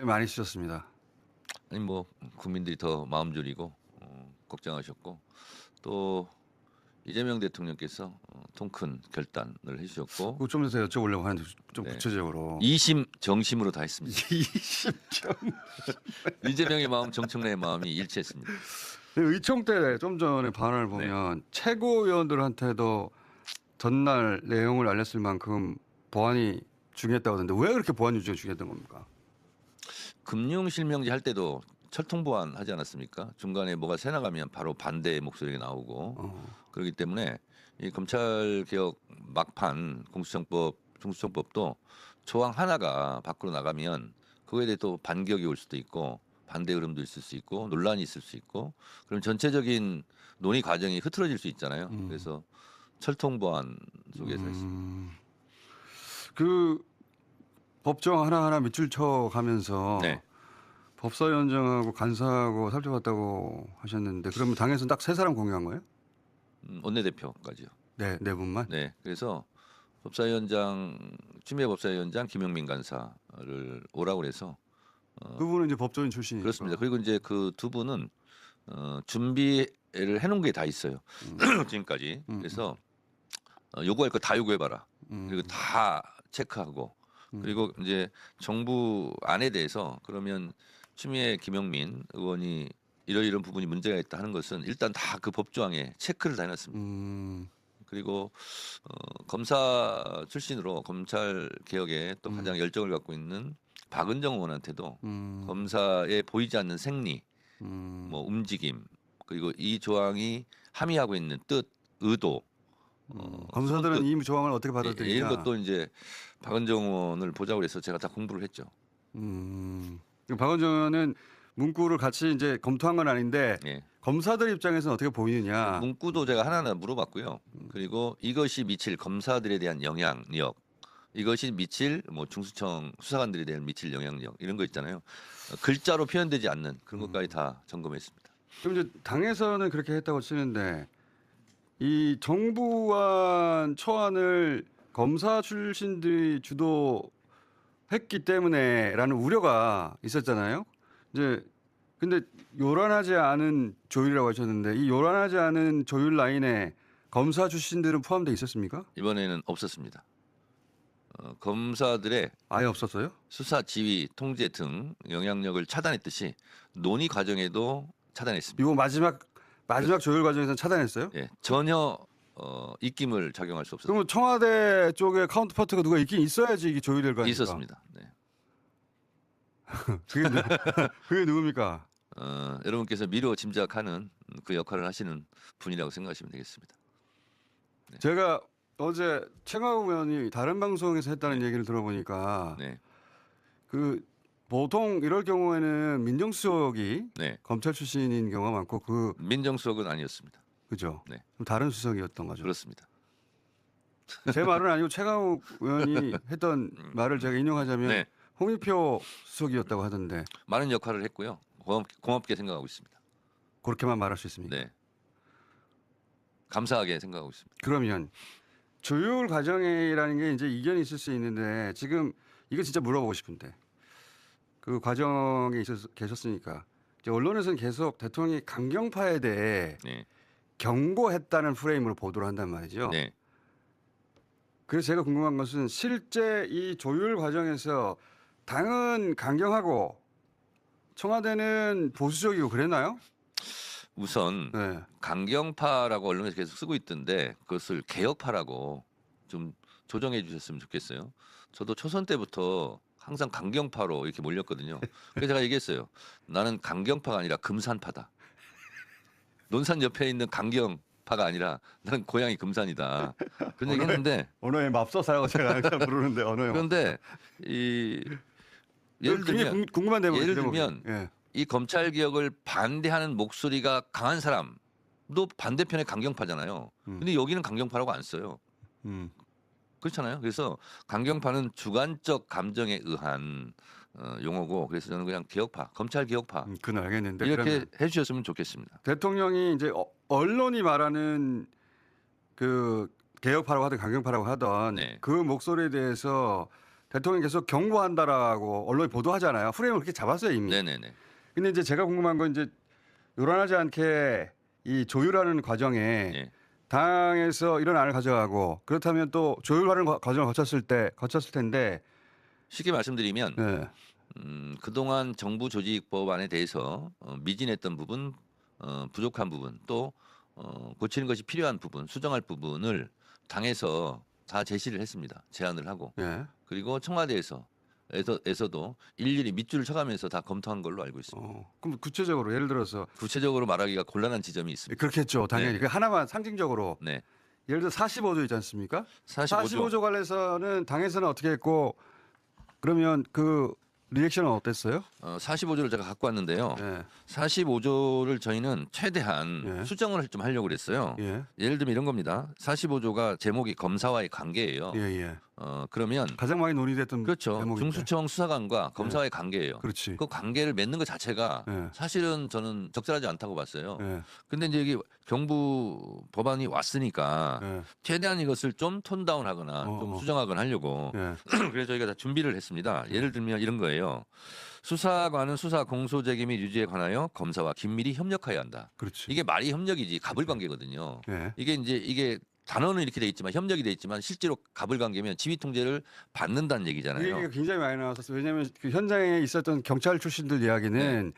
많이 쓰셨습니다. 아니 뭐 국민들이 더 마음 졸이고 걱정하셨고 또 이재명 대통령께서 통큰 결단을 해주셨고 그거 좀 더 여쭤보려고 하는데 좀 네. 구체적으로. 이심 정심으로 다 했습니다. 20점. 이재명의 마음 정청래의 마음이 일치했습니다. 의총 때 좀 전에 발언을 보면 최고위원들한테도 전날 내용을 알렸을 만큼 보안이 중요했다고 하던데 왜 그렇게 보안 유지가 중요했던 겁니까? 금융실명제 할 때도 철통보안 하지 않았습니까? 중간에 뭐가 새 나가면 바로 반대의 목소리가 나오고 그렇기 때문에 이 검찰개혁 막판 공수처법도 조항 하나가 밖으로 나가면 그거에 대해 또 반격이 올 수도 있고 반대 흐름도 있을 수 있고 논란이 있을 수 있고 그럼 전체적인 논의 과정이 흐트러질 수 있잖아요. 그래서 철통보안 속에서 했습니다. 그 법정 하나하나 밑줄 쳐 가면서 네. 법사위원장하고 간사하고 살펴봤다고 하셨는데 그러면 당에서 딱 세 사람 공유한 거예요? 원내대표까지요. 네, 네 분만? 네. 그래서 추미애 법사위원장 김용민 간사를 오라고 그래서 그분은 이제 법조인 출신이니까. 그렇습니다. 그리고 이제 그 두 분은 준비를 해놓은 게 다 있어요. 지금까지. 그래서 요구할 거 다 요구해봐라. 그리고 다 체크하고 그리고 이제 정부 안에 대해서 그러면 추미애 김용민 의원이 이러이런 부분이 문제가 있다 하는 것은 일단 다 그 법조항에 체크를 다 해놨습니다. 그리고 검사 출신으로 검찰 개혁에 또 가장 열정을 갖고 있는 박은정 의원한테도 검사에 보이지 않는 생리, 뭐 움직임 그리고 이 조항이 함의하고 있는 뜻, 의도, 검사들은 이 조항을 어떻게 받아들이냐. 이런 것도 이제 박은정 의원을 보자고 해서 제가 다 공부를 했죠. 박원정 의원은 문구를 같이 이제 검토한 건 아닌데 예. 검사들 입장에서는 어떻게 보이느냐. 문구도 제가 하나하나 물어봤고요. 그리고 이것이 미칠 검사들에 대한 영향력, 이것이 미칠 뭐 중수청 수사관들에 대한 미칠 영향력 이런 거 있잖아요. 글자로 표현되지 않는 그런 것까지 다 점검했습니다. 그럼 이제 당에서는 그렇게 했다고 치는데 이 정부안 초안을 검사 출신들이 주도했기 때문에라는 우려가 있었잖아요. 이제 근데 요란하지 않은 조율이라고 하셨는데 이 요란하지 않은 조율 라인에 검사 출신들은 포함되어 있었습니까? 이번에는 없었습니다. 검사들의 아예 없었어요? 수사 지휘, 통제 등 영향력을 차단했듯이 논의 과정에도 차단했습니다. 이거 마지막 조율 과정에서 차단했어요? 예, 전혀 입김을 작용할 수 없었습니다. 그러면 청와대 쪽에 카운터파트가 누가 있긴 있어야지 이게 조율될 거 아닙니까? 있었습니다. 네. 그게 누굽니까? 여러분께서 미루어 짐작하는 그 역할을 하시는 분이라고 생각하시면 되겠습니다. 제가 어제 최강욱 의원이 다른 방송에서 했다는 얘기를 들어보니까 네. 그 보통 이럴 경우에는 민정수석이 네. 검찰 출신인 경우가 많고 민정수석은 아니었습니다. 그죠? 네. 그럼 다른 수석이었던 거죠. 그렇습니다. 제 말은 아니고 최강욱 의원이 했던 말을 제가 인용하자면 네. 홍익표 수석이었다고 하던데 많은 역할을 했고요. 고맙게 생각하고 있습니다. 그렇게만 말할 수 있습니까? 네. 감사하게 생각하고 있습니다. 그러면 조율 과정이라는 게 이제 이견이 있을 수 있는데 지금 이거 진짜 물어보고 싶은데 그 과정에 계셨으니까 이제 언론에서는 계속 대통령이 강경파에 대해 네. 경고했다는 프레임으로 보도를 한단 말이죠. 네. 그래서 제가 궁금한 것은 실제 이 조율 과정에서 당은 강경하고 청와대는 보수적이고 그랬나요? 우선 네. 강경파라고 언론에서 계속 쓰고 있던데 그것을 개혁파라고 좀 조정해 주셨으면 좋겠어요. 저도 초선 때부터 항상 강경파로 이렇게 몰렸거든요. 그래서 제가 얘기했어요. 나는 강경파가 아니라 금산파다. 논산 옆에 있는 강경파가 아니라 나는 고향이 금산이다. 그런 얘기 했는데 언어의 맙소사라고 제가 항상 부르는데 언어의 그런데 이 예를 들면 궁금한 대목이 예를 들면 예. 이 검찰 개혁을 반대하는 목소리가 강한 사람도 반대편의 강경파잖아요. 근데 여기는 강경파라고 안 써요. 그렇잖아요. 그래서 강경파는 주관적 감정에 의한 용어고 그래서 저는 그냥 개혁파, 검찰 개혁파 그건 알겠는데 이렇게 해주셨으면 좋겠습니다. 대통령이 이제 언론이 말하는 그 개혁파라고 하든 강경파라고 하던 네. 그 목소리에 대해서 대통령이 계속 경고한다라고 언론이 보도하잖아요. 프레임을 그렇게 잡았어요 이미. 네네네. 근데 이제 제가 궁금한 건 이제 요란하지 않게 이 조율하는 과정에 예. 당에서 이런 안을 가져가고 그렇다면 또 조율하는 과정을 거쳤을 텐데 쉽게 말씀드리면 네. 그동안 정부 조직법안에 대해서 미진했던 부분, 부족한 부분, 또 고치는 것이 필요한 부분, 수정할 부분을 당에서 다 제시를 했습니다. 제안을 하고 예. 그리고 청와대에서도 일일이 밑줄을 쳐가면서 다 검토한 걸로 알고 있습니다. 그럼 구체적으로 예를 들어서 구체적으로 말하기가 곤란한 지점이 있습니다. 그렇겠죠. 당연히. 네. 그 하나만 상징적으로 네, 예를 들어 45조 있지 않습니까? 45조. 45조 관련해서는 당에서는 어떻게 했고 그러면 그 리액션은 어땠어요? 45조를 제가 갖고 왔는데요. 예. 45조를 저희는 최대한 예. 수정을 좀 하려고 그랬어요. 예. 예를 들면 이런 겁니다. 45조가 제목이 검사와의 관계예요. 예, 예. 그러면 가장 많이 논의됐던 그렇죠. 대목인데. 중수청 수사관과 검사와의 관계예요. 그렇지. 그 관계를 맺는 것 자체가 예. 사실은 저는 적절하지 않다고 봤어요. 예. 근데 이제 여기 경부 법안이 왔으니까 예. 최대한 이것을 좀 톤다운하거나 좀 수정하거나 하려고 예. 그래서 저희가 다 준비를 했습니다. 예를 들면 이런 거예요. 수사관은 수사 공소제기 및 유지에 관하여 검사와 긴밀히 협력해야 한다. 그렇지. 이게 말이 협력이지 가불관계거든요. 예. 이게 단어는 이렇게 돼 있지만 협력이 돼 있지만 실제로 가불관계면 지휘 통제를 받는다는 이 얘기잖아요. 얘기가 굉장히 많이 나왔었어요. 왜냐하면 그 현장에 있었던 경찰 출신들 이야기는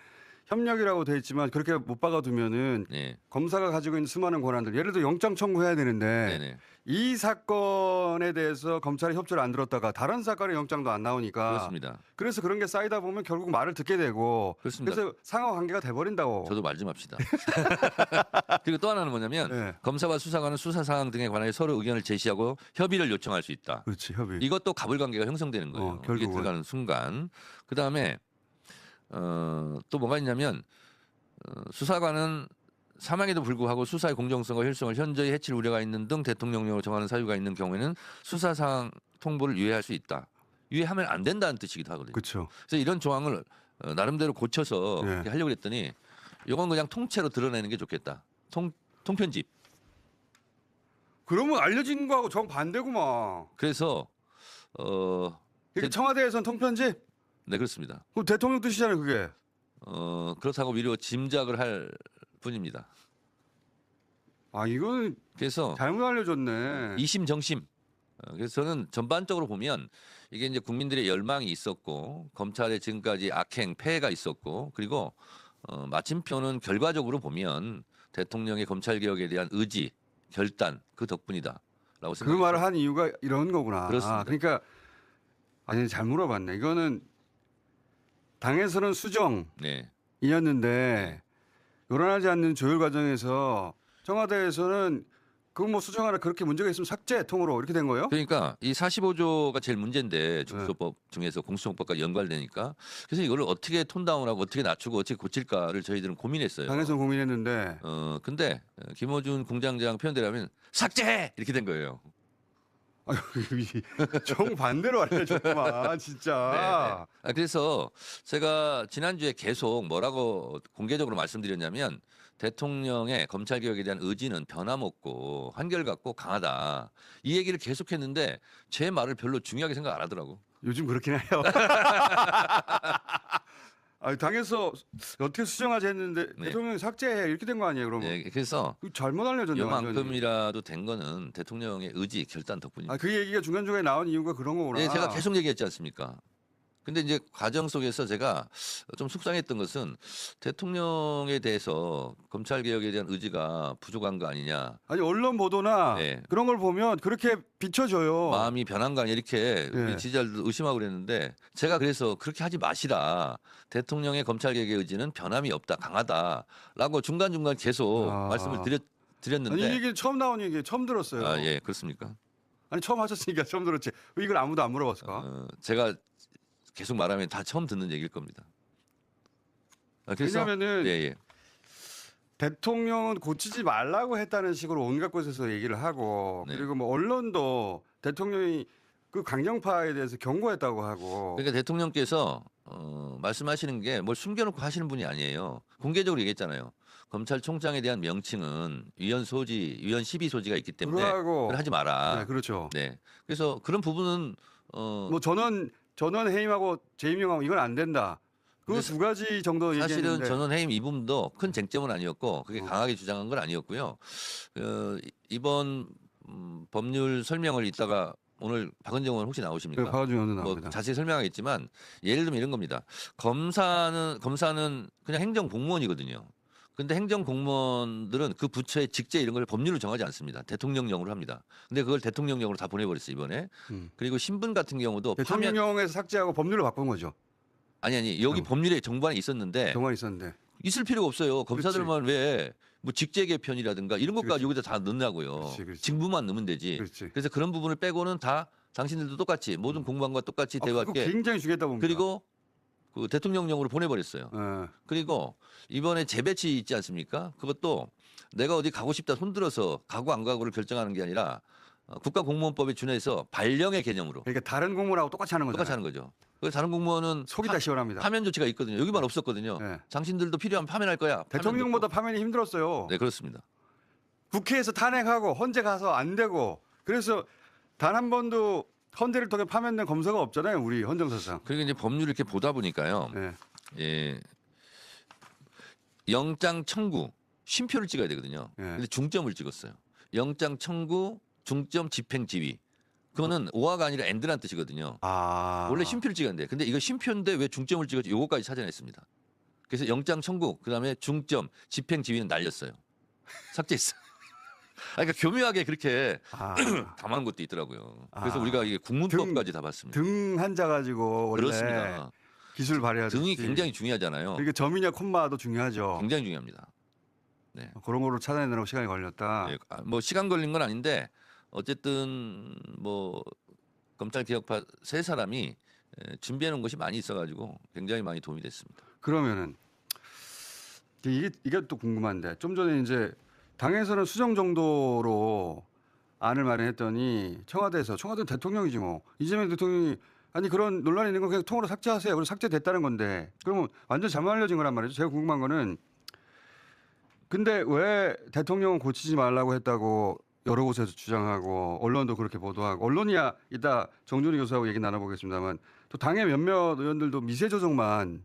협력이라고 돼 있지만 그렇게 못 박아두면은 네, 검사가 가지고 있는 수많은 권한들, 예를 들어 영장 청구해야 되는데 네네. 이 사건에 대해서 검찰이 협조를 안 들었다가 다른 사건의 영장도 안 나오니까 그렇습니다. 그래서 그런 게 쌓이다 보면 결국 말을 듣게 되고 그렇습니다. 그래서 상하 관계가 돼버린다고. 저도 말 좀 합시다. 그리고 또 하나는 뭐냐면 네. 검사와 수사관은 수사 사항 등에 관하여 서로 의견을 제시하고 협의를 요청할 수 있다. 그렇지, 협의. 이것도 가불관계가 형성되는 거예요. 이게 결국은. 들어가는 순간. 그 다음에 또 뭐가 있냐면 수사관은 사망에도 불구하고 수사의 공정성과 효율성을 현저히 해칠 우려가 있는 등 대통령령으로 정하는 사유가 있는 경우에는 수사 사항 통보를 유예할 수 있다. 유예하면 안 된다는 뜻이기도 하거든요. 그렇죠. 그래서 이런 조항을 나름대로 고쳐서 네. 이렇게 하려고 했더니 이건 그냥 통째로 드러내는 게 좋겠다. 통편집. 그러면 알려진 거하고 정 반대구만. 그래서 이게 청와대에서는 통편집? 네 그렇습니다. 그럼 대통령 뜻이잖아요, 그게. 그렇다고 위로 짐작을 할 뿐입니다. 아, 이거는 그래서 잘못 알려줬네. 이심 정심. 그래서 저는 전반적으로 보면 이게 이제 국민들의 열망이 있었고 검찰의 지금까지 악행 폐해가 있었고 그리고 마침표는 결과적으로 보면 대통령의 검찰 개혁에 대한 의지 결단 그 덕분이다라고 그 생각합니다. 말을 한 이유가 이런 거구나. 그렇습니다. 아, 그러니까 아니 잘 물어봤네. 이거는 당에서는 네. 수정이었는데 요란하지 않는 조율 과정에서 청와대에서는 그거 뭐 수정하나 그렇게 문제가 있으면 삭제 통으로 이렇게 된 거예요? 그러니까 이 45조가 제일 문제인데 중수법 중에서 공수처법과 연관되니까 그래서 이거를 어떻게 톤다운하고 어떻게 낮추고 어떻게 고칠까를 저희들은 고민했어요. 당에서 고민했는데 근데 김어준 공장장 표현대로하면 삭제해 이렇게 된 거예요. 정 반대로 알려줬구만 진짜. 그래서 제가 지난주에 계속 뭐라고 공개적으로 말씀드렸냐면 대통령의 검찰 개혁에 대한 의지는 변함없고 한결같고 강하다. 이 얘기를 계속했는데 제 말을 별로 중요하게 생각 안 하더라고. 요즘 그렇긴 해요. 아니, 당에서 어떻게 수정하지 했는데 네. 대통령이 삭제해 이렇게 된 거 아니에요, 그러면? 네, 그래서 이거 잘못 알려줬네. 완전히. 요만큼이라도 된 거는 대통령의 의지 결단 덕분입니다. 아, 그 얘기가 중간중간에 나온 이유가 그런 거구나. 네, 제가 계속 얘기했지 않습니까? 근데 이제 과정 속에서 제가 좀 속상했던 것은 대통령에 대해서 검찰 개혁에 대한 의지가 부족한 거 아니냐. 아니 언론 보도나 네. 그런 걸 보면 그렇게 비춰져요. 마음이 변한 거 아니야 이렇게 네. 우리 지지자들도 의심하고 그랬는데 제가 그래서 그렇게 하지 마시라. 대통령의 검찰 개혁의 의지는 변함이 없다. 강하다라고 중간중간 계속 말씀을 드렸는데. 아니 이게 처음 나온 얘기 처음 들었어요. 아, 예, 그렇습니까? 아니 처음 하셨으니까 처음 들었지. 왜 이걸 아무도 안 물어봤을까? 제가 계속 말하면 다 처음 듣는 얘기일 겁니다. 그래서 왜냐면은 예. 대통령은 고치지 말라고 했다는 식으로 온갖 곳에서 얘기를 하고 네. 그리고 뭐 언론도 대통령이 그 강경파에 대해서 경고했다고 하고 그러니까 대통령께서 말씀하시는 게 뭘 숨겨놓고 하시는 분이 아니에요. 공개적으로 얘기했잖아요. 검찰총장에 대한 명칭은 위헌 시비 소지가 있기 때문에 그러고 그걸 하지 마라. 네, 그렇죠. 네. 그래서 그런 부분은 뭐 전원 해임하고 재임용하고 이건 안 된다. 그 두 가지 정도 사실은 얘기했는데 전원 해임 이 부분도 큰 쟁점은 아니었고 그게 강하게 주장한 건 아니었고요. 이번 법률 설명을 이따가 오늘 박은정 의원 혹시 나오십니까? 박아준 의원도 뭐 나옵니다. 자세히 설명하겠지만 예를 들면 이런 겁니다. 검사는 그냥 행정 공무원이거든요. 근데 행정 공무원들은 그 부처의 직제 이런 걸 법률로 정하지 않습니다. 대통령령으로 합니다. 근데 그걸 대통령령으로 다 보내버렸어요 이번에. 그리고 신분 같은 경우도 대통령령에서 삭제하고 법률로 바꾼 거죠. 아니 여기 법률에 정부안에 있었는데 동안 있었는데. 있을 필요가 없어요. 검사들만 왜 뭐 직제 개편이라든가 이런 것까지 여기다 다 넣냐고요. 그렇지. 직무만 넣으면 되지. 그렇지. 그래서 그런 부분을 빼고는 다 당신들도 똑같이 모든 공무원과 똑같이 그거 대우할게. 굉장히 중요했다 봅니다. 그리고 그 대통령령으로 보내버렸어요. 예. 그리고 이번에 재배치 있지 않습니까? 그것도 내가 어디 가고 싶다 손들어서 가고 안 가고를 결정하는 게 아니라 국가공무원법에 준해서 발령의 개념으로 그러니까 다른 공무원하고 똑같이 하는 거죠. 똑같이 하는 거죠. 그래서 다른 공무원은 속이 다 시원합니다. 파면 조치가 있거든요. 여기만 없었거든요. 네. 당신들도 필요하면 파면할 거야. 대통령보다 파면이 힘들었어요. 네, 그렇습니다. 국회에서 탄핵하고 헌재 가서 안 되고 그래서 단 한 번도 헌재를 통해 파면된 검사가 없잖아요. 우리 헌정사상. 그리고 이제 법률을 이렇게 보다 보니까요. 네. 예. 영장 청구 쉼표를 찍어야 되거든요. 네. 근데 중점을 찍었어요. 영장 청구 중점 집행 지휘. 그거는 오화가 아니라 엔드란 뜻이거든요. 원래 쉼표를 찍었는데 근데 이거 쉼표인데 왜 중점을 찍었지? 요거까지 찾아냈습니다. 그래서 영장 청구 그다음에 중점 집행 지휘는 날렸어요. 삭제했어요. 그러니까 교묘하게 그렇게 담은 것도 있더라고요. 그래서 우리가 이게 국문법까지 다 봤습니다. 등 한자 가지고 원래 그렇습니다. 기술 발휘하듯이. 등이 굉장히 중요하잖아요. 그러니까 점이냐 콤마도 중요하죠. 굉장히 중요합니다. 네. 그런 거로 찾아내느라고 시간이 걸렸다. 네. 뭐 시간 걸린 건 아닌데 어쨌든 뭐 검찰 개혁파 세 사람이 준비해 놓은 것이 많이 있어가지고 굉장히 많이 도움이 됐습니다. 그러면은 이게 또 궁금한데 좀 전에 이제 당에서는 수정 정도로 안을 마련했더니 청와대는 대통령이지 뭐 이재명 대통령이 아니 그런 논란이 있는 거 그냥 통으로 삭제하세요. 그리고 삭제됐다는 건데 그러면 완전 잘못 알려진 거란 말이죠. 제가 궁금한 거는 근데 왜 대통령은 고치지 말라고 했다고 여러 곳에서 주장하고 언론도 그렇게 보도하고 언론이야 이따 정준희 교수하고 얘기 나눠보겠습니다만 또 당의 몇몇 의원들도 미세 조정만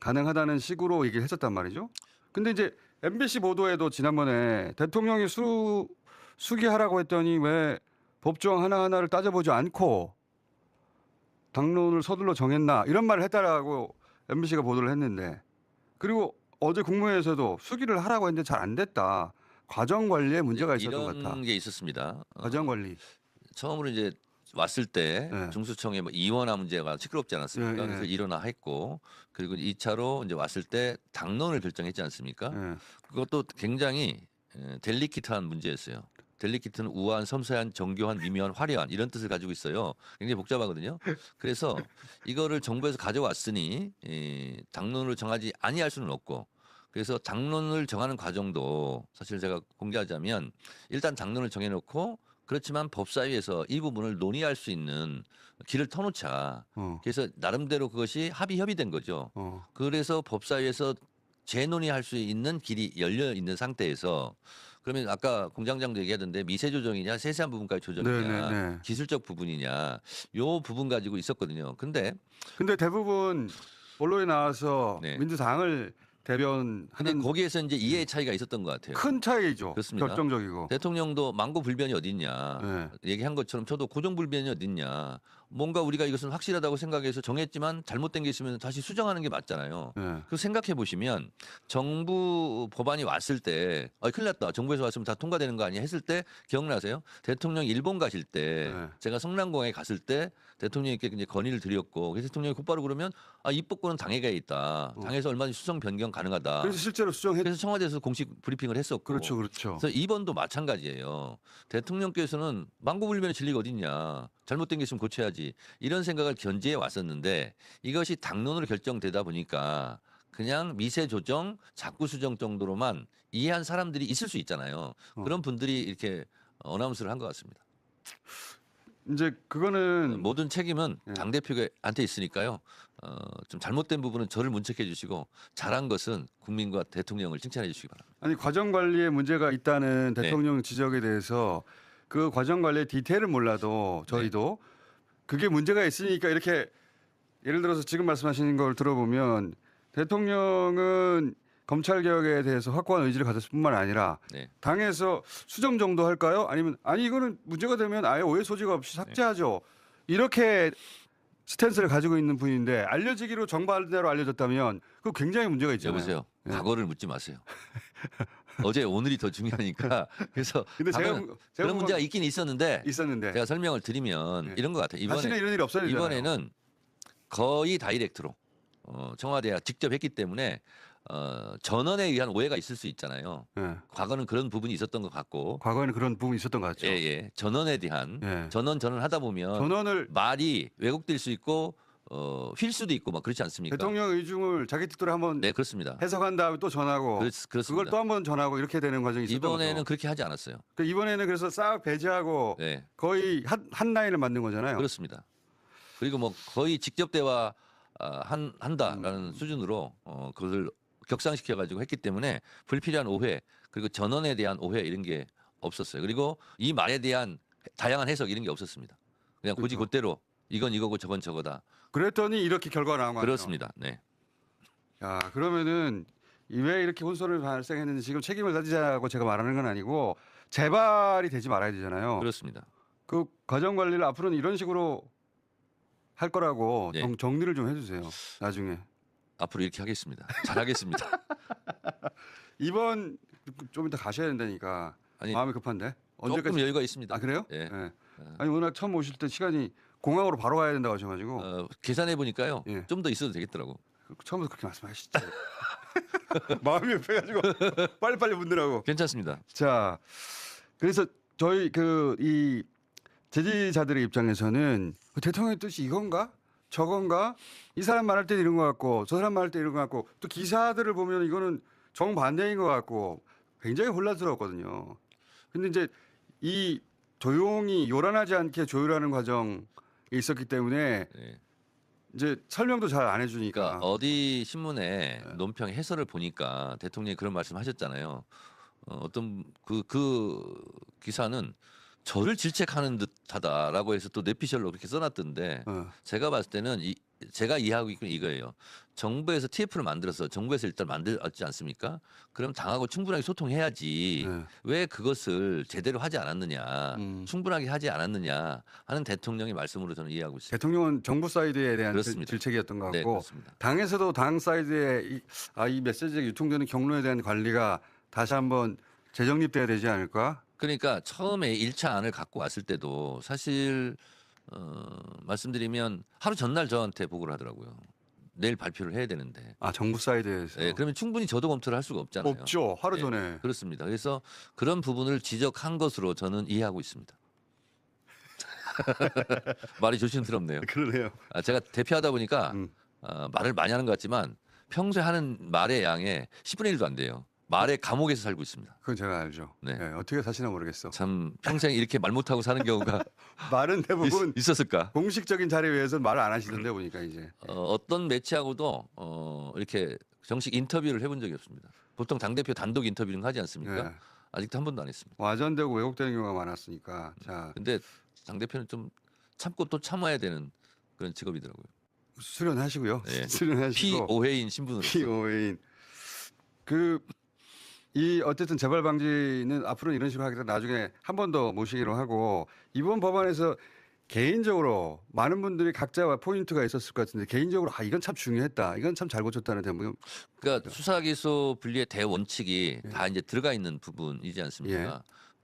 가능하다는 식으로 얘기를 했었단 말이죠. 근데 이제 MBC 보도에도 지난번에 대통령이 수기하라고 했더니 왜 법조항 하나하나를 따져보지 않고 당론을 서둘러 정했나 이런 말을 했다라고 MBC가 보도를 했는데 그리고 어제 국무회의에서도 수기를 하라고 했는데 잘 안 됐다. 과정 관리에 문제가 있었던 것 같다. 이런 게 있었습니다. 과정 관리. 처음으로 이제 왔을 때 네. 중수청에 뭐 이원화 문제가 시끄럽지 않았습니까? 네, 네. 그래서 일어나 했고 그리고 2차로 이제 왔을 때 당론을 결정했지 않습니까? 네. 그것도 굉장히 델리키트한 문제였어요. 델리키트는 우아한, 섬세한, 정교한, 미묘한, 화려한 이런 뜻을 가지고 있어요. 굉장히 복잡하거든요. 그래서 이거를 정부에서 가져왔으니 당론을 정하지 아니할 수는 없고 그래서 당론을 정하는 과정도 사실 제가 공개하자면 일단 당론을 정해놓고 그렇지만 법사위에서 이 부분을 논의할 수 있는 길을 터놓자. 그래서 나름대로 그것이 협의된 거죠. 그래서 법사위에서 재논의할 수 있는 길이 열려 있는 상태에서 그러면 아까 공장장도 얘기하던데 미세 조정이냐 세세한 부분까지 조정이냐 네네네. 기술적 부분이냐 요 부분 가지고 있었거든요. 근데 대부분 언론에 나와서 네. 민주당을 근데 대변하는 거기에서 이제 이해의 차이가 있었던 것 같아요. 큰 차이죠. 그렇습니다. 결정적이고. 대통령도 망고불변이 어딨냐 네. 얘기한 것처럼 저도 고정불변이 어딨냐 뭔가 우리가 이것은 확실하다고 생각해서 정했지만 잘못된 게 있으면 다시 수정하는 게 맞잖아요. 네. 그 생각해 보시면 정부 법안이 왔을 때 큰일 났다 정부에서 왔으면 다 통과되는 거 아니야 했을 때 기억나세요? 대통령 일본 가실 때 네. 제가 성남공에 갔을 때 대통령님께 이제 건의를 드렸고 그래서 대통령이 곧바로 그러면 입법권은 당에게 있다. 당에서 얼마든지 수정 변경 가능하다. 그래서 실제로 그래서 청와대에서 공식 브리핑을 했었고. 그렇죠. 그래서 이번도 마찬가지예요. 대통령께서는 망고불변의 진리가 어딨냐. 잘못된 게 있으면 고쳐야지. 이런 생각을 견지해 왔었는데 이것이 당론으로 결정되다 보니까 그냥 미세 조정, 자꾸 수정 정도로만 이해한 사람들이 있을 수 있잖아요. 그런 분들이 이렇게 어나운스를 한 것 같습니다. 이제 그거는 모든 책임은 당대표한테 있으니까요. 좀 잘못된 부분은 저를 문책해 주시고 잘한 것은 국민과 대통령을 칭찬해 주시기 바랍니다. 아니 과정 관리에 문제가 있다는 대통령 지적에 대해서 그 과정 관리의 디테일을 몰라도 저희도 그게 문제가 있으니까 이렇게 예를 들어서 지금 말씀하시는 걸 들어보면 대통령은 검찰 개혁에 대해서 확고한 의지를 가졌을 뿐만 아니라 네. 당에서 수정 정도 할까요? 아니면 아니 이거는 문제가 되면 아예 오해 소지가 없이 삭제하죠. 이렇게 스탠스를 가지고 있는 분인데 알려지기로 정반대로 알려졌다면 그거 굉장히 문제가 있잖아요. 여보세요. 예. 과거를 묻지 마세요. 어제 오늘이 더 중요하니까 그래서 근데 과거는 그런 문제가 있긴 있었는데 있었는데 제가 설명을 드리면 네. 이런 것 같아요. 다시는 이런 일이 없어야 되잖아요. 이번에는 거의 다이렉트로 청와대가 직접 했기 때문에 전원에 의한 오해가 있을 수 있잖아요. 예. 과거는 그런 부분이 있었던 것 같고 과거에는 그런 부분이 있었던 것 같죠. 예. 전원에 대한 예. 전원 하다 보면 전원을 말이 왜곡될 수 있고 휠 수도 있고 막 그렇지 않습니까? 대통령 의중을 자기 뜻대로 한번 네, 그렇습니다. 해석한 다음에 또 전하고 그렇습니다. 그걸 또 한번 전하고 이렇게 되는 과정이 있었던 이번에는 거죠. 그렇게 하지 않았어요. 그러니까 이번에는 그래서 싹 배제하고 네, 거의 한 라인을 만든 거잖아요. 그렇습니다. 그리고 뭐 거의 직접 대화 한다라는 수준으로 그것을 격상시켜 가지고 했기 때문에 불필요한 오해 그리고 전원에 대한 오해 이런 게 없었어요. 그리고 이 말에 대한 다양한 해석 이런 게 없었습니다. 그냥 그렇죠. 곧대로 이건 이거고 저건 저거다. 그랬더니 이렇게 결과가 나온 거예요. 그렇습니다. 네. 야, 그러면은 왜 이렇게 혼선을 발생했는지 지금 책임을 다지자고 제가 말하는 건 아니고 재발이 되지 말아야 되잖아요. 그렇습니다. 그 과정 관리를 앞으로는 이런 식으로 할 거라고 네. 정리를 좀 해주세요. 나중에 앞으로 이렇게 하겠습니다. 잘하겠습니다. 이번 좀 이따 가셔야 된다니까 아니 마음이 급한데 조금 여유가 있습니다. 아 그래요? 예. 네. 아니 워낙 처음 오실 때 시간이 공항으로 바로 가야 된다고 하셔가지고 계산해 보니까요. 예. 좀 더 있어도 되겠더라고. 처음부터 그렇게 말씀하시죠. 마음이 급해가지고 빨리빨리 묻느라고. 괜찮습니다. 자, 그래서 저희 이 지지자들의 입장에서는 그 대통령의 뜻이 이건가? 저건가? 이 사람 말할 때 이런 것 같고 저 사람 말할 때 이런 것 같고 또 기사들을 보면 이거는 정반대인 것 같고 굉장히 혼란스러웠거든요. 근데 이제 이 조용히 요란하지 않게 조율하는 과정이 있었기 때문에 네. 이제 설명도 잘 안 해주니까. 그러니까 어디 신문에 논평 해설을 보니까 대통령이 그런 말씀하셨잖아요. 어떤 그 기사는 저를 질책하는 듯하다라고 해서 또 내피셜로 그렇게 써놨던데 제가 봤을 때는 제가 이해하고 있는 이거예요. 정부에서 TF를 만들어서 정부에서 일단 만들었지 않습니까? 그럼 당하고 충분하게 소통해야지 네. 왜 그것을 제대로 하지 않았느냐, 충분하게 하지 않았느냐 하는 대통령의 말씀으로 저는 이해하고 있습니다. 대통령은 정부 사이드에 대한 그렇습니다. 질책이었던 것 네, 같고 그렇습니다. 당에서도 당 사이드에 이 메시지가 유통되는 경로에 대한 관리가 다시 한번 재정립돼야 되지 않을까? 그러니까 처음에 1차 안을 갖고 왔을 때도 사실 말씀드리면 하루 전날 저한테 보고를 하더라고요. 내일 발표를 해야 되는데. 아 정부 사이드에서 네, 그러면 충분히 저도 검토를 할 수가 없잖아요. 없죠. 하루 네, 전에. 그렇습니다. 그래서 그런 부분을 지적한 것으로 저는 이해하고 있습니다. 말이 조심스럽네요. 그러네요. 제가 대표하다 보니까 음. 말을 많이 하는 것 같지만 평소에 하는 말의 양의 10분의 1도 안 돼요. 말의 감옥에서 살고 있습니다. 그건 제가 알죠. 네. 네, 어떻게 사시나 모르겠어. 참 평생 이렇게 말 못하고 사는 경우가 말은 대부분 있었을까? 공식적인 자리에 의해서 말을 안 하시던데 보니까 이제. 어떤 매체하고도 이렇게 정식 인터뷰를 해본 적이 없습니다. 보통 당대표 단독 인터뷰는 하지 않습니까? 네. 아직도 한 번도 안 했습니다. 와전되고 왜곡되는 경우가 많았으니까. 자, 근데 당대표는 좀 참고 또 참아야 되는 그런 직업이더라고요. 수련하시고요. 네. 수련하시고. 피오해인 신분으로서. 피오인. 어쨌든 재발 방지는 앞으로는 이런 식으로 하겠다. 나중에 한 번 더 모시기로 하고 이번 법안에서 개인적으로 많은 분들이 각자와 포인트가 있었을 것 같은데 개인적으로 이건 참 중요했다. 이건 참 잘 고쳤다는 대목. 그러니까 수사기소 분리의 대원칙이 다 이제 들어가 있는 부분이지 않습니까?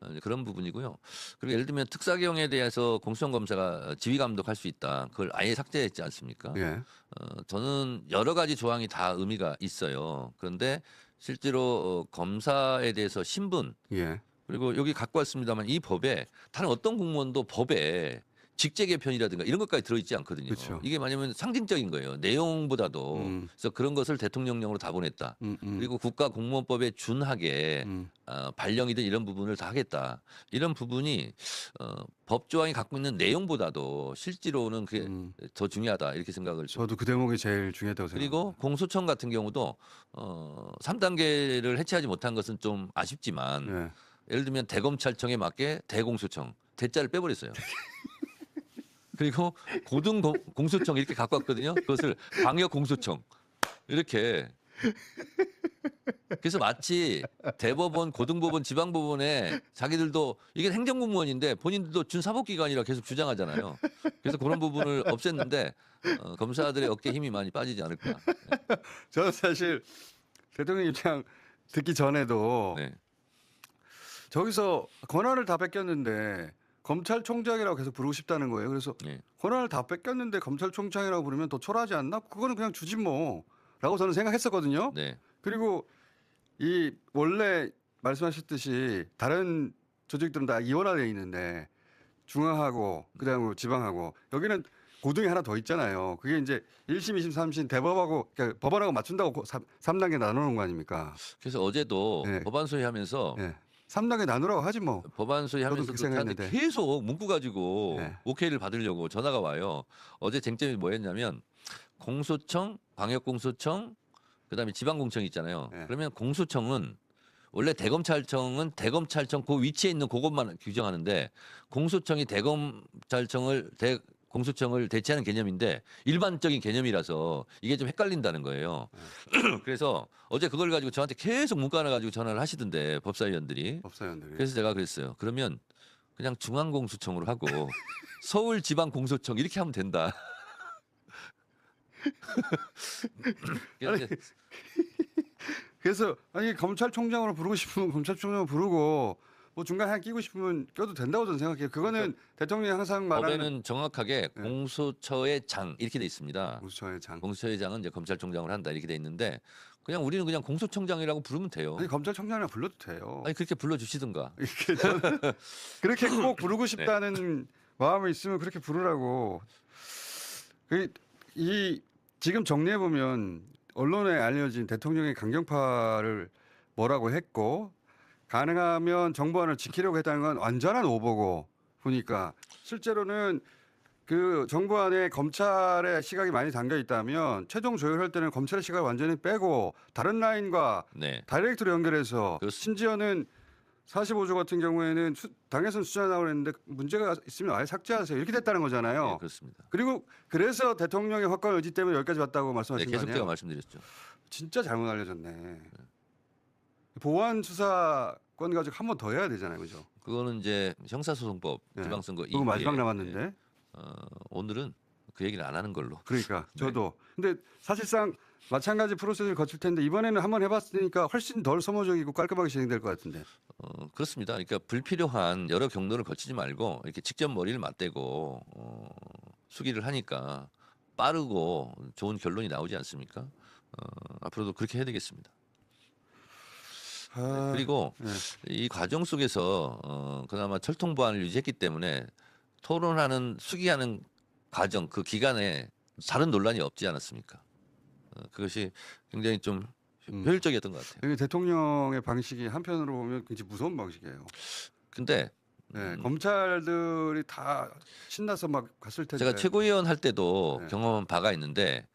이제 그런 부분이고요. 그리고 예를 들면 특사경에 대해서 공수처검사가 지휘감독할 수 있다. 그걸 아예 삭제했지 않습니까? 예. 저는 여러 가지 조항이 다 의미가 있어요. 그런데 실제로 검사에 대해서 신분 예. 그리고 여기 갖고 왔습니다만 이 법에 다른 어떤 공무원도 법에 직제 개편이라든가 이런 것까지 들어있지 않거든요. 그렇죠. 이게 뭐냐면 상징적인 거예요. 내용보다도 그래서 그런 것을 대통령령으로 다 보냈다. 그리고 국가공무원법에 준하게 발령이든 이런 부분을 다 하겠다. 이런 부분이 법 조항이 갖고 있는 내용보다도 실제로는 그게 더 중요하다 이렇게 생각을 좀. 저도 그 대목이 제일 중요하다고 생각합니다. 그리고 공소청 같은 경우도 3단계를 해체하지 못한 것은 좀 아쉽지만 예. 예를 들면 대검찰청에 맞게 대공소청 대자를 빼버렸어요. 그리고 고등공수청 이렇게 갖고 왔거든요. 그것을 광역공수청 이렇게. 그래서 마치 대법원, 고등법원, 지방법원에 자기들도 이게 행정공무원인데 본인들도 준사법기관이라 계속 주장하잖아요. 그래서 그런 부분을 없앴는데 검사들의 어깨 힘이 많이 빠지지 않을까. 저는 사실 대통령 입장 듣기 전에도 네. 저기서 권한을 다 뺏겼는데 검찰총장이라고 계속 부르고 싶다는 거예요. 그래서 네. 권한을 다 뺏겼는데 검찰총장이라고 부르면 더 초라하지 않나? 그거는 그냥 주지 뭐라고 저는 생각했었거든요. 네. 그리고 이 원래 말씀하셨듯이 다른 조직들은 다 이원화되어 있는데 중앙하고 그다음에 지방하고 여기는 고등이 하나 더 있잖아요. 그게 이제 1심, 2심, 3심 대법하고 그러니까 법원하고 맞춘다고 3단계 나누는 거 아닙니까? 그래서 어제도 네. 법안 소위하면서 예. 3단계 나누라고 하지 뭐. 법안 소위하면서도 그렇게 저한테 생각했는데. 계속 문구 가지고 네. 오케이를 받으려고 전화가 와요. 어제 쟁점이 뭐였냐면 공소청, 광역공소청, 그다음에 지방공청 있잖아요. 네. 그러면 공소청은 원래 대검찰청은 대검찰청 그 위치에 있는 그것만 규정하는데 공소청이 공소청을 대체하는 개념인데 일반적인 개념이라서 이게 좀 헷갈린다는 거예요. 그래서 어제 그걸 가지고 저한테 계속 문자 하나 가지고 전화를 하시던데 법사위원들이. 법사위원들이. 그래서 제가 그랬어요. 그러면 그냥 중앙공수청으로 하고 서울지방공소청 이렇게 하면 된다. 아니, 그래서 아니 검찰총장으로 부르고 싶으면 검찰총장으로 부르고 뭐 중간에 하나 끼고 싶으면 껴도 된다고 저는 생각해요. 그거는 대통령이 항상 말하는 법에는 정확하게 네. 공소처의 장 이렇게 돼 있습니다. 공수처의 장. 공소처의 장은 이제 검찰총장을 한다 이렇게 돼 있는데 그냥 우리는 그냥 공소청장이라고 부르면 돼요. 아니 검찰총장이라 불러도 돼요. 아니 그렇게 불러주시든가. 이렇게 저는 그렇게 꼭 부르고 싶다는 마음이 있으면 그렇게 부르라고. 이 지금 정리해 보면 언론에 알려진 대통령의 강경파를 뭐라고 했고 가능하면 정부안을 지키려고 했다는 건 완전한 오보고 보니까 실제로는 그 정부안에 검찰의 시각이 많이 담겨 있다면 최종 조율할 때는 검찰의 시각을 완전히 빼고 다른 라인과 네. 다이렉트로 연결해서 그렇습니다. 심지어는 45조 같은 경우에는 당에서는 숫자 나오고 했는데 문제가 있으면 아예 삭제하세요. 이렇게 됐다는 거잖아요. 네, 그렇습니다. 그리고 그래서 대통령의 확고한 의지 때문에 여기까지 왔다고 네, 말씀하신 거 계속 아니에요? 제가 말씀드렸죠. 진짜 잘못 알려졌네. 보안 수사권 가지고 한 번 더 해야 되잖아요, 그죠? 그거는 이제 형사소송법 네. 지방선거 그거 마지막 이후에, 남았는데. 오늘은 그 얘기를 안 하는 걸로. 그러니까 네. 저도. 근데 사실상 마찬가지 프로세스를 거칠 텐데 이번에는 한번 해봤으니까 훨씬 덜 소모적이고 깔끔하게 진행될 것 같은데. 그렇습니다. 그러니까 불필요한 여러 경로를 거치지 말고 이렇게 직접 머리를 맞대고 수기를 하니까 빠르고 좋은 결론이 나오지 않습니까? 앞으로도 그렇게 해야 되겠습니다. 아, 그리고 네. 이 과정 속에서 그나마 철통 보안을 유지했기 때문에 토론하는 수기하는 과정 그 기간에 다른 논란이 없지 않았습니까? 그것이 굉장히 좀 효율적이었던 것 같아요. 여기 대통령의 방식이 한편으로 보면 굉장히 무서운 방식이에요. 근데 네, 검찰들이 다 신나서 막 갔을 텐데. 제가 최고위원 할 때도 네. 경험한 바가 있는데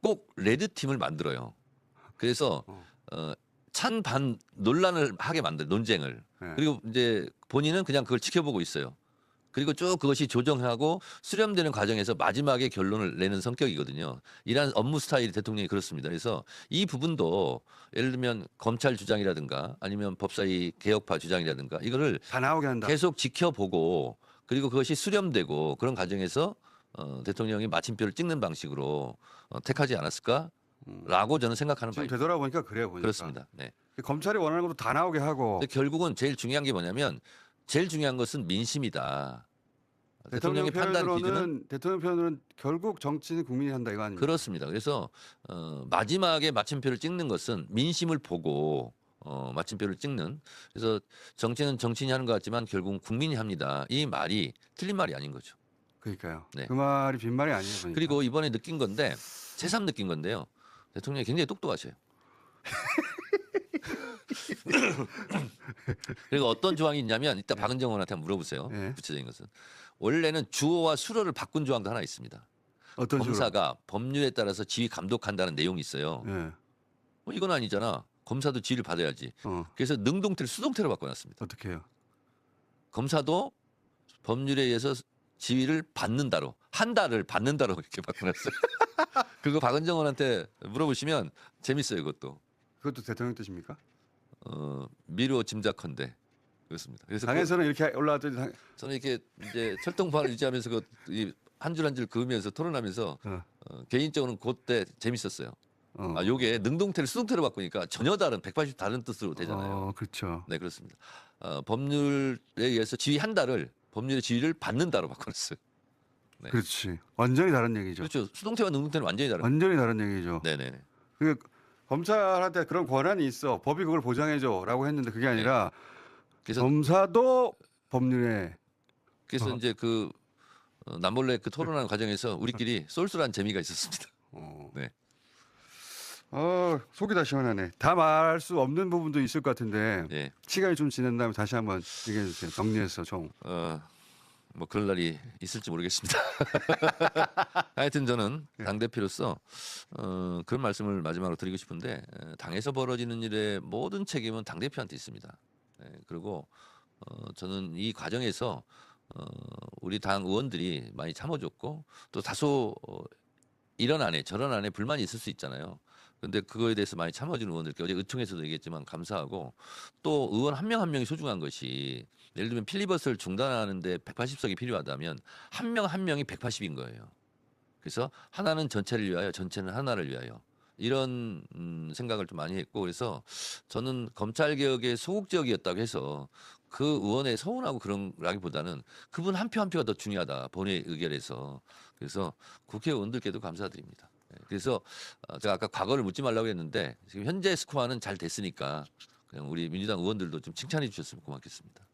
꼭 레드 팀을 만들어요. 그래서 찬반 논란을 하게 만들 논쟁을. 네. 그리고 이제 본인은 그냥 그걸 지켜보고 있어요. 그리고 쭉 그것이 조정하고 수렴되는 과정에서 마지막에 결론을 내는 성격이거든요. 이런 업무 스타일이 대통령이 그렇습니다. 그래서 이 부분도 예를 들면 검찰 주장이라든가 아니면 법사위 개혁파 주장이라든가 이거를 다 나오게 한다. 계속 지켜보고 그리고 그것이 수렴되고 그런 과정에서 대통령이 마침표를 찍는 방식으로 택하지 않았을까라고 저는 생각하는 지금 바입니다. 되돌아보니까 그래요. 보니까. 그렇습니다. 네. 검찰이 원하는 것도 다 나오게 하고 근데 결국은 제일 중요한 게 뭐냐면 제일 중요한 것은 민심이다. 대통령의 판단 기준은 대통령 표현으로는 결국 정치는 국민이 한다 이거 아닙니까? 그렇습니다. 그래서 마지막에 마침표를 찍는 것은 민심을 보고 마침표를 찍는. 그래서 정치는 정치인이 하는 것 같지만 결국은 국민이 합니다. 이 말이 틀린 말이 아닌 거죠. 그러니까요. 네. 그 말이 빈말이 아니에요. 보니까. 그리고 이번에 느낀 건데 새삼 느낀 건데요. 대통령이 굉장히 똑똑하셔요. 그리고 어떤 조항이 있냐면 이따 박은정 의원한테 한번 물어보세요. 네. 구체적인 것은. 원래는 주어와 수어를 바꾼 조항도 하나 있습니다. 어떤 식으로? 검사가 법률에 따라서 지휘 감독한다는 내용이 있어요. 예. 이건 아니잖아. 검사도 지휘를 받아야지. 그래서 능동태를 수동태로 바꿔놨습니다. 어떻게 해요? 검사도 법률에 의해서 지휘를 받는다로 한 달을 받는다로 이렇게 바꿔놨어요. 그거 박은정 의원한테 물어보시면 재밌어요. 그것도 대통령 뜻입니까? 미루어 짐작컨대 그렇습니다. 그래서 당에서는 이렇게 올라왔더니 저는 이렇게 이제 철동판을 유지하면서 한 줄 한 줄 그으면서 토론하면서 개인적으로는 그때 재밌었어요. 요게 능동태를 수동태로 바꾸니까 전혀 다른 180 다른 뜻으로 되잖아요. 그렇죠. 네, 그렇습니다. 법률에 의해서 지위 한 달을 법률의 지위를 받는다로 바꿔놨어요. 네. 그렇지. 완전히 다른 얘기죠. 그렇죠. 수동태와 능동태는 완전히 다른. 완전히 다른 얘기죠. 네네네. 그 검찰한테 그런 권한이 있어. 법이 그걸 보장해줘라고 했는데 그게 아니라 그래서 검사도 법률에 이제 남몰래 그 토론하는 과정에서 우리끼리 쏠쏠한 재미가 있었습니다. 네. 속이 다 시원하네. 다 말할 수 없는 부분도 있을 것 같은데 네. 시간이 좀 지난 다음에 다시 한번 얘기해 주세요. 정리해서 총. 뭐 그럴 날이 있을지 모르겠습니다. 하여튼 저는 당 대표로서 그런 말씀을 마지막으로 드리고 싶은데 당에서 벌어지는 일의 모든 책임은 당 대표한테 있습니다. 그리고 저는 이 과정에서 우리 당 의원들이 많이 참아줬고 또 다소 이런 안에 저런 안에 불만이 있을 수 있잖아요. 근데 그거에 대해서 많이 참아주는 의원들께 어제 의총에서도 얘기했지만 감사하고 또 의원 한 명 한 명이 소중한 것이 예를 들면 필리버스터를 중단하는데 180석이 필요하다면 한 명 한 명이 180인 거예요. 그래서 하나는 전체를 위하여 전체는 하나를 위하여 이런 생각을 좀 많이 했고 그래서 저는 검찰개혁의 소극적이었다고 해서 그 의원의 서운하고 그런라기보다는 그분 한 표 한 표가 더 중요하다. 본회의 의결에서. 그래서 국회의원들께도 감사드립니다. 그래서 제가 아까 과거를 묻지 말라고 했는데 지금 현재 스코어는 잘 됐으니까 그냥 우리 민주당 의원들도 좀 칭찬해 주셨으면 고맙겠습니다.